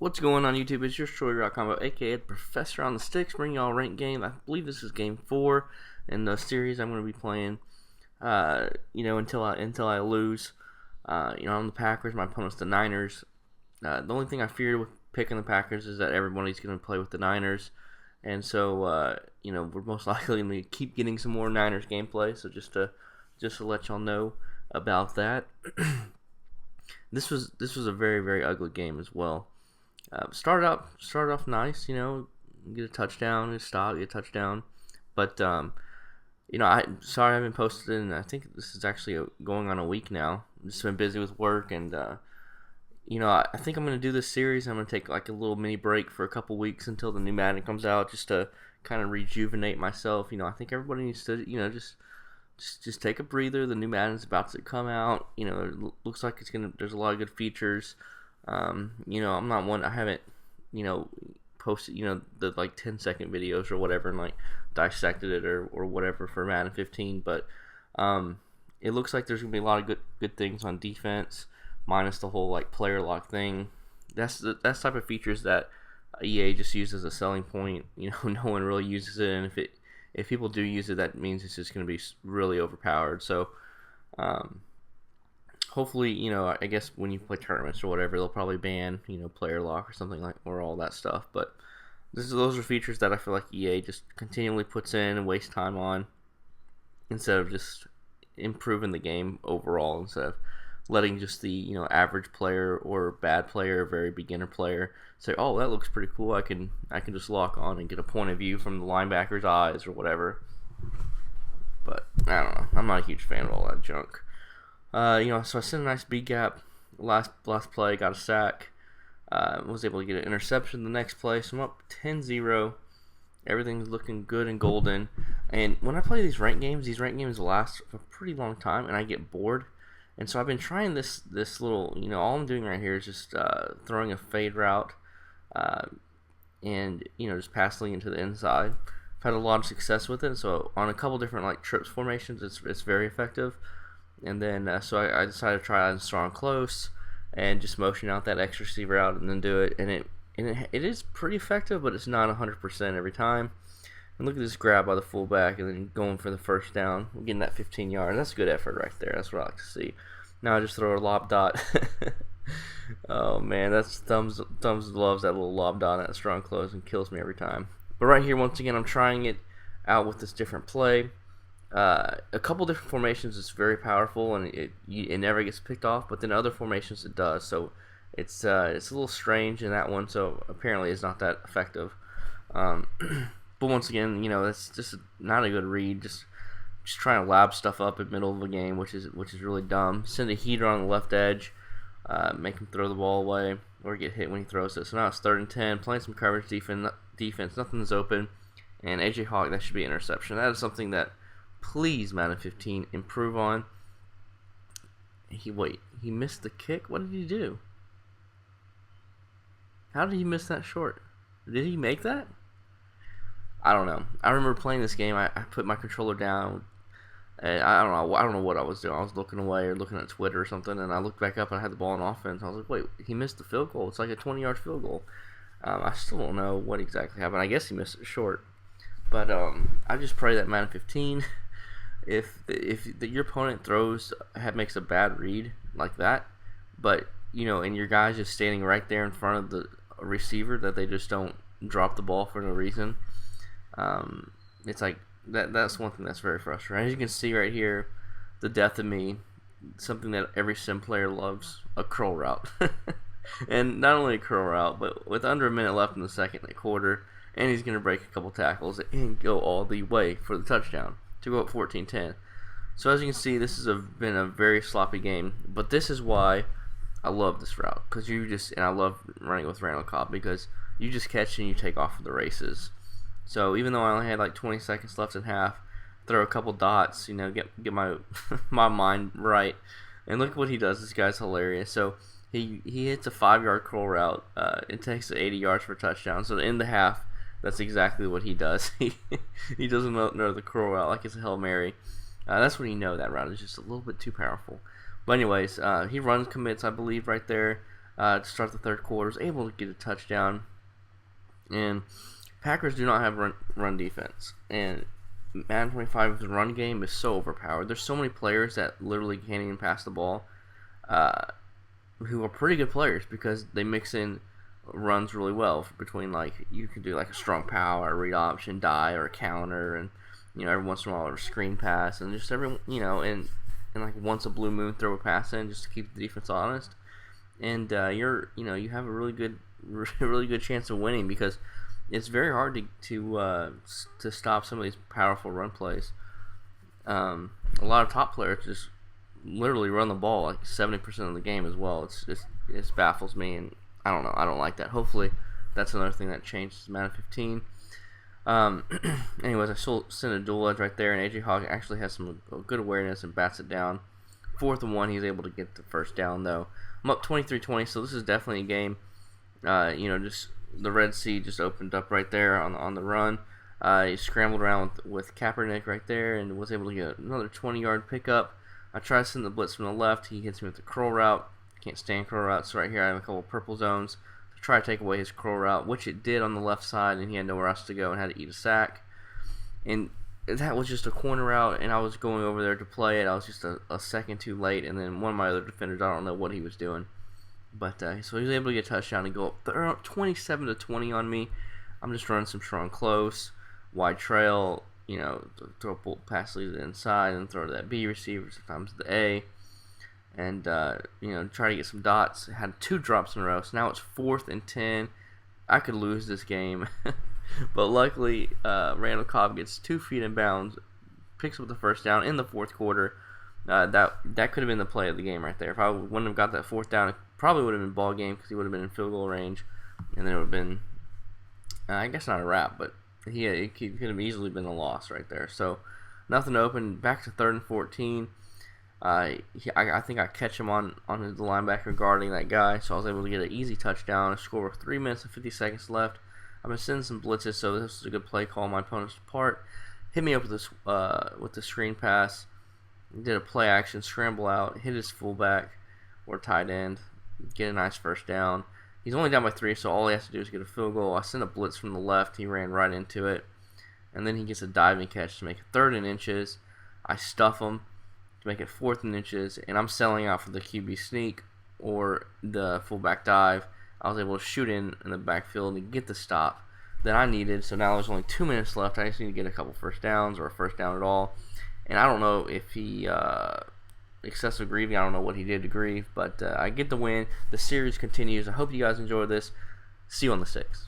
What's going on YouTube? It's your Troy Combo, aka the Professor on the Sticks, bringing y'all a ranked game. I believe this is game 4 in the series I'm going to be playing. Until I lose. I'm the Packers. My opponent's the Niners. The only thing I feared with picking the Packers is that everybody's going to play with the Niners, and so we're most likely going to keep getting some more Niners gameplay. So just to let y'all know about that. This was a very, very ugly game as well. Started off nice, get a touchdown, get a touchdown, but I'm sorry I haven't posted in. I think this is actually going on a week now. I've just been busy with work, and I think I'm gonna do this series. I'm gonna take like a little mini break for a couple weeks until the new Madden comes out, just to kind of rejuvenate myself. I think everybody needs to, just take a breather. The new Madden's about to come out. It looks like there's a lot of good features. I'm not one. I haven't, posted, the like 10-second videos or whatever and like dissected it or whatever for Madden 15. But it looks like there's gonna be a lot of good things on defense, minus the whole like player lock thing. That's type of features that EA just uses as a selling point. No one really uses it, and if people do use it, that means it's just gonna be really overpowered. So hopefully, I guess when you play tournaments or whatever, they'll probably ban, player lock or something like, or all that stuff. But those are features that I feel like EA just continually puts in and wastes time on, instead of just improving the game overall, instead of letting just the, average player or bad player, very beginner player, say, oh, that looks pretty cool. I can just lock on and get a point of view from the linebacker's eyes or whatever. But I don't know. I'm not a huge fan of all that junk. So I sent a nice B gap last play, got a sack, was able to get an interception the next play, so I'm up 10-0. Everything's looking good and golden. And when I play these ranked games last for a pretty long time, and I get bored. And so I've been trying this little, all I'm doing right here is just throwing a fade route, and just passing into the inside. I've had a lot of success with it. So on a couple different like trips formations, it's very effective. And then so I decided to try out in strong close and just motion out that X receiver out and then do it. And it is pretty effective, but it's not 100% every time. And look at this grab by the fullback and then going for the first down. We're getting that 15 yards. That's good effort right there. That's what I like to see. Now I just throw a lob dot. Oh man, that's Thumbs loves that little lob dot at strong close and kills me every time. But right here, once again, I'm trying it out with this different play. A couple different formations is very powerful, and it never gets picked off, but then other formations it does. So it's a little strange in that one, so apparently it's not that effective. But once again, that's just not a good read. Just trying to lab stuff up in the middle of a game, which is really dumb. Send a heater on the left edge, make him throw the ball away or get hit when he throws it. So now it's 3rd and 10, playing some coverage defense, nothing's open, and AJ Hawk, that should be an interception. That is something that please, Madden 15, improve on. He missed the kick? What did he do? How did he miss that short? Did he make that? I don't know. I remember playing this game. I put my controller down, and I don't know what I was doing. I was looking away or looking at Twitter or something, and I looked back up and I had the ball in offense. I was like, wait, he missed the field goal. It's like a 20-yard field goal. I still don't know what exactly happened. I guess he missed it short. But I just pray that Madden 15, if your opponent makes a bad read like that, but and your guy's just standing right there in front of the receiver, that they just don't drop the ball for no reason. It's like that's one thing that's very frustrating. As you can see right here, the death of me, something that every sim player loves, a curl route. And not only a curl route, but with under a minute left in the second quarter, and he's going to break a couple tackles and go all the way for the touchdown to go up 14-10. So as you can see, this has been a very sloppy game, but this is why I love this route, because and I love running with Randall Cobb, because you just catch and you take off for the races. So even though I only had like 20 seconds left in half, throw a couple dots, get my my mind right, and look what he does. This guy's hilarious. So he hits a 5-yard curl route. It takes 80 yards for a touchdown. So in the half, that's exactly what he does. He doesn't know the curl route like it's a Hail Mary. That's when you know that route is just a little bit too powerful. But anyways, he runs commits, I believe, right there. to start the third quarter. Was able to get a touchdown. And Packers do not have run defense. And Madden 25's run game is so overpowered. There's so many players that literally can't even pass the ball, who are pretty good players because they mix in runs really well between, like, you can do like a strong power, a read option, die, or a counter, and every once in a while a screen pass, and just and like once a blue moon throw a pass in just to keep the defense honest, and you have a really good chance of winning because it's very hard to stop some of these powerful run plays. A lot of top players just literally run the ball like 70% of the game as well. It baffles me, and I don't know. I don't like that. Hopefully, that's another thing that changes Madden 15. Anyways, I still sent a dual edge right there, and AJ Hawk actually has some good awareness and bats it down. 4th and 1, he's able to get the first down though. I'm up 23-20, so this is definitely a game. Just the Red Sea just opened up right there on the run. He scrambled around with Kaepernick right there and was able to get another 20-yard pickup. I try to send the blitz from the left. He hits me with the curl route. I can't stand curl routes, so right here I have a couple purple zones to try to take away his curl route, which it did on the left side, and he had nowhere else to go and had to eat a sack. And that was just a corner route, and I was going over there to play it. I was just a second too late, and then one of my other defenders, I don't know what he was doing. But so he was able to get a touchdown and go up 27-20 on me. I'm just running some strong close, wide trail, throw a bolt pass lead to the inside and throw to that B receiver, sometimes the A, and try to get some dots. Had 2 drops in a row, so now it's 4th and 10. I could lose this game, but luckily Randall Cobb gets 2 feet in bounds, picks up the first down in the 4th quarter. That could have been the play of the game right there. If I wouldn't have got that 4th down, it probably would have been ball game because he would have been in field goal range, and then it would have been, I guess not a wrap, but it could have easily been a loss right there. So nothing open. Back to 3rd and 14. I think I catch him on the linebacker guarding that guy, so I was able to get an easy touchdown. A score with 3 minutes and 50 seconds left. I've been sending some blitzes, so this is a good play call on my opponent's part. Hit me up with the screen pass. Did a play action scramble out, hit his fullback or tight end, get a nice first down. He's only down by 3, so all he has to do is get a field goal. I sent a blitz from the left. He ran right into it, and then he gets a diving catch to make it 3rd and inches. I stuff him to make it 4th and inches, and I'm selling out for the QB sneak or the fullback dive. I was able to shoot in the backfield and get the stop that I needed. So now there's only 2 minutes left. I just need to get a couple first downs or a first down at all. And I don't know if he excessive grieving. I don't know what he did to grieve, but I get the win. The series continues. I hope you guys enjoy this. See you on the 6th.